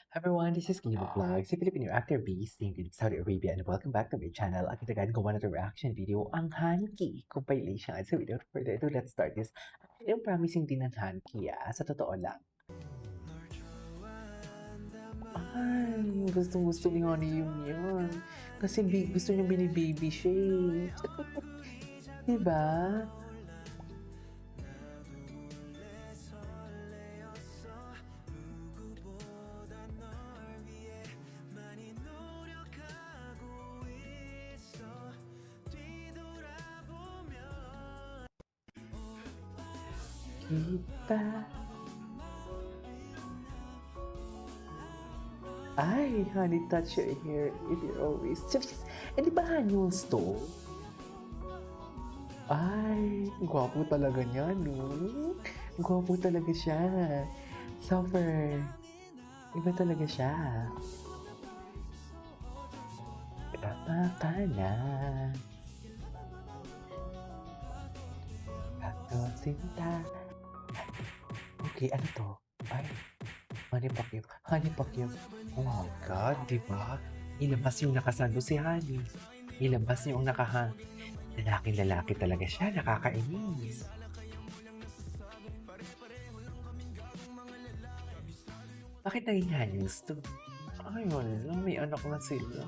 Everyone, this is Kibo Vlog, si Filipino actor based in Saudi Arabia, and welcome back to my channel. Ang kitagahan ko na reaction video, ang Hanki compilation. So without further ado, let's start this. Yung promising din ng Hanki, sa totoo lang. Ay, gusto ni Honey yung yan. Kasi gusto niya bini-baby siya eh. Diba? Kita. Ay, honey, touch your hair if you're always... Eh, di ba Hanyuls to? Ay, gwapo talaga niya, no? Gwapo talaga siya. Suffer. Iba talaga siya. Tama ka na. Ako sinta. Okay, ano to? Ay, Honey Pacquiao. Honey Pacquiao. Oh my God, di ba? Ilabas yung nakasando si Honey. Ilabas yung lalaki talaga siya. Nakakainis. Bakit naging Hanyos to? Ay, wala. May anak na sila.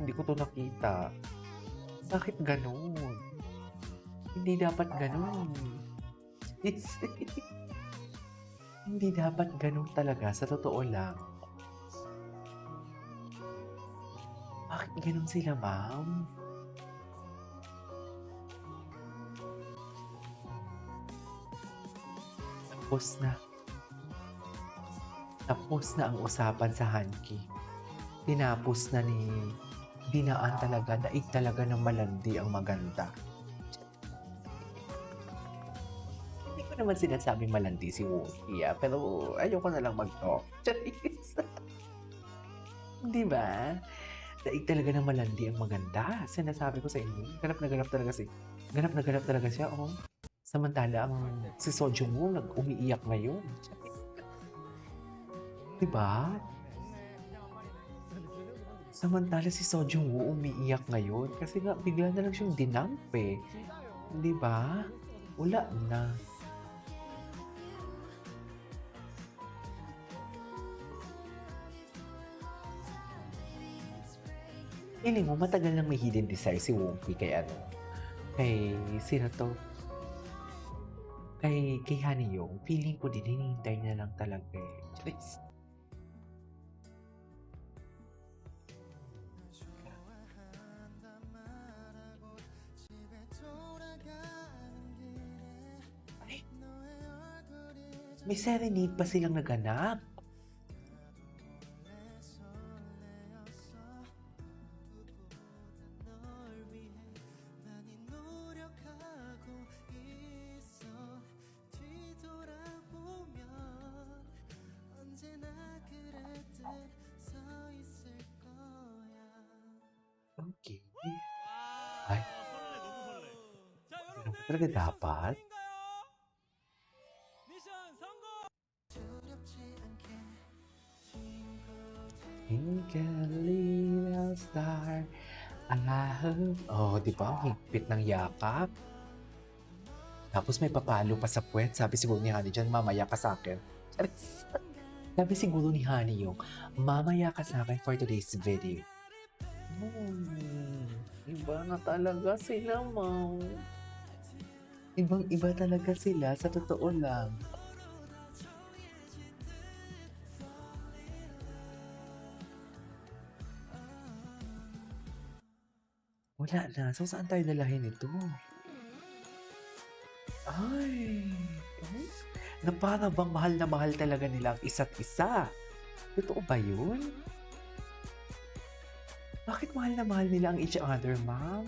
Hindi ko to nakita. Bakit ganun? Hindi dapat ganun. Hindi dapat ganun talaga, sa totoo lang. Bakit ganun sila, ma'am? Tapos na ang usapan sa Hanki. Tinapos na ni dinaan talaga, daig talaga ng malandi ang maganda. Hindi ko naman sinasabing malandi si Wookie, pero ayoko na lang mag-talk. Di ba? Daig talaga ng malandi ang maganda. Sinasabi ko sa inyo, ganap na ganap talaga siya, oh. Samantala, si Sojung Woo umiiyak ngayon. Diba? Samantala si Sojung Woo umiiyak ngayon kasi nga bigla na lang siyang dinamp eh. Diba? Wala na. Feeling mo matagal nang may hidden desire si Wonky kay sino to? Kay Haniyong, feeling ko din hinihintay niya lang talaga eh. Charis. Ay, may serenade pa silang naganap. Okay. Ay, ano ba talaga dapat? Twinkle little star, I hope... Oh, di ba? Ang higpit ng yakap. Tapos may papalo pa sa puwet. Sabi siguro ni Honey dyan, mamaya ka sa akin. Sabi siguro ni Honey yung, mamaya ka sa akin for today's video. Iba na talaga sila, ma'am. Ibang-iba talaga sila, sa totoo lang. Wala na. So, saan tayo dalahin ito? Ay! Na para bang mahal na mahal talaga nila ang isa't isa. Totoo ba yun? Bakit mahal na mahal nila ang each other, ma'am?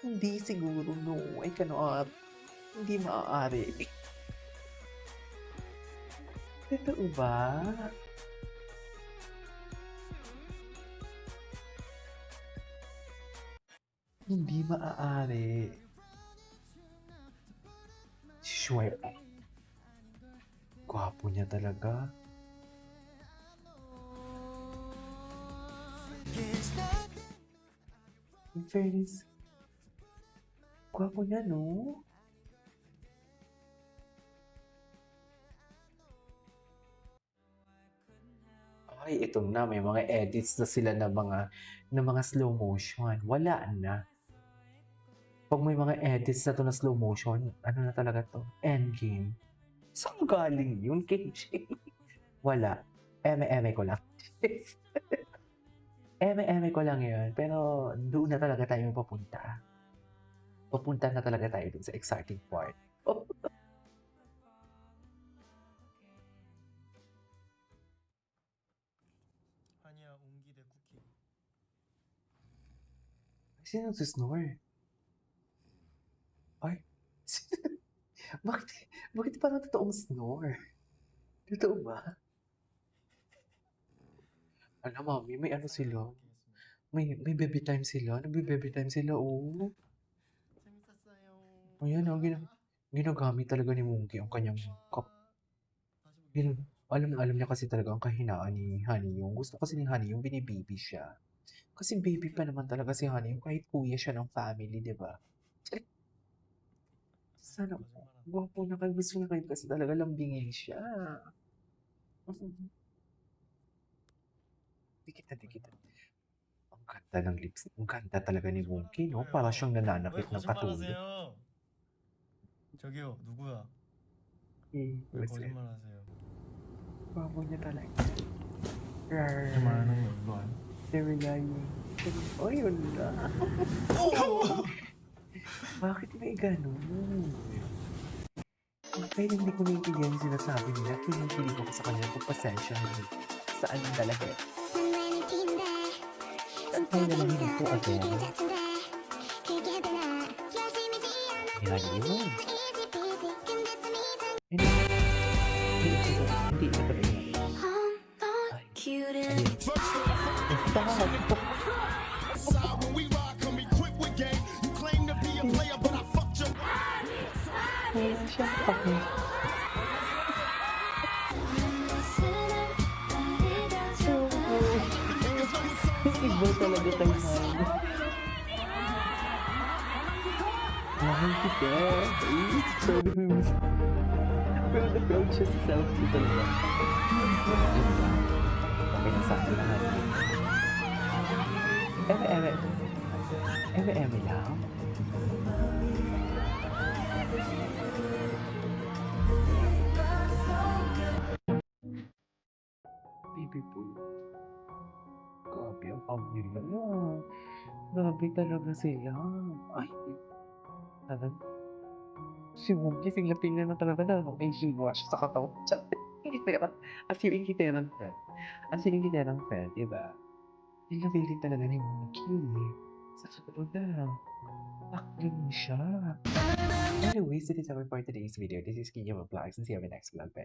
Hindi siguro, no. I cannot. Hindi maaari. Totoo ba? Hindi maaari. Swipe. Gwapo niya talaga. In fairness, gwapo niya, no? Ay, ito na, may mga edits na sila ng mga slow motion. Wala na. Pag may mga edits na to na slow motion, ano na talaga to? Endgame. Saan galing yun, KJ? Wala. Eme-eme ko lang. Eme-eme ko lang yun. Pero doon na talaga tayo papunta. Papunta na talaga tayo dun sa exciting part. Oh, 아니야, 옹기 대 쿠키. sino snore? Ay, bakit, bakit parang totoong snore? Totoo ba? Alam, mami, may ano sila. 부탁드리겠습니다. May baby time sila. Nagbe-baby time sila, oh. 재밌었어요. Ayan, oh, ginagamit talaga ni Monkey ang kanyang 다시 gina, 보겠습니다. alam niya kasi talaga ang kahinaan ni Honey yung. Gusto kasi ni Honey yung binibaby siya. Kasi baby pa naman talaga si Honey yung kahit kuya siya ng family, di ba? Sana po. 거짓말하네. Gwapo na kayo. Gusto niya kayo kasi talaga lambingin siya. Dikit na. Ang ganda ng lips. Ang ganda talaga ni Monkey, no? Para siyang 왜 nananakit ng katulad. 거짓말하세요? 저기요, 누구야? Eh, 왜 kasi, 거짓말하세요? gwapo niya talaga. Rar. 거짓말하는 거 이거 아니야? They're lying. Oh, yun na. Bakit may ganun? Kaya hindi ko naiintindihan yung sinasabi nila. Kinikilig ako sa kanilang pagpasensya. Saan talaga? Kaya naman hindi ko again. Yan yun. Hindi ito ba yan? Ay, Side when we ride, come equipped with game. You claim to be a player, but I fucked your. wala siya. Okay. Iba talaga tayo na. Mahal kita. Ay, sorry, miss. Pero na-proud siya sa selfie talaga. Okay na sa akin lahat. Eme-eme. Eme-eme lang. Baby boy. Grabe ang pamilya nila. Grabe talaga sila. Ay, talaga. Si Wookie, singlapin niya na talaga na may wash sa katawan. Hindi naman. As yung ingiterang friend. As yung ingiterang friend, diba? Singlapin talaga ni Wookie. Sa totoo na. Takling siya. Anyways, this is our for today's video. This is Kenya Vlogs and see you in the next vlog.